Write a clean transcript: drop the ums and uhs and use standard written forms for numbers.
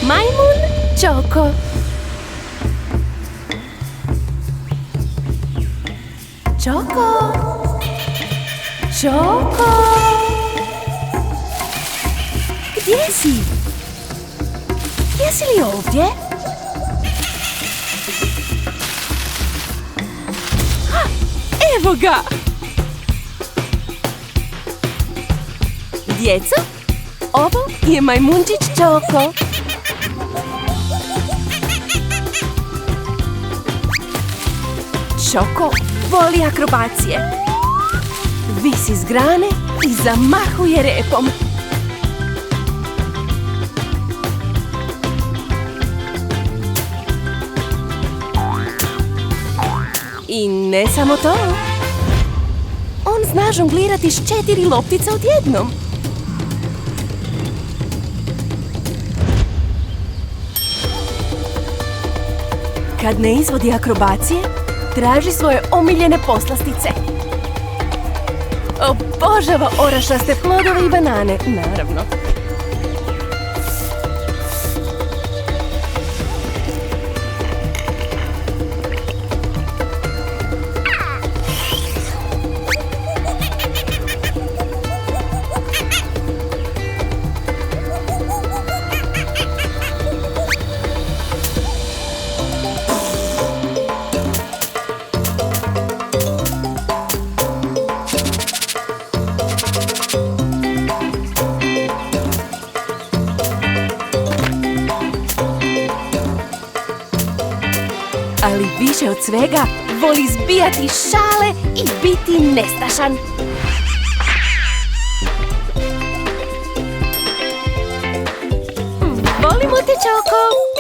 Majmun Choco. Choco. Choco. Gdje si? Jesi li ovdje? Evo ga! Djecu, ovo je majmunčić Choco. Choco voli akrobacije. Visi s grane i zamahuje repom. I ne samo to. On zna žonglirati s 4 loptice odjednom. Kad ne izvodi akrobacije, traži svoje omiljene poslastice. Obožava orašaste plodove i banane, naravno. Ali više od svega voli zbijati šale i biti nestašan. Volimo te, Choco!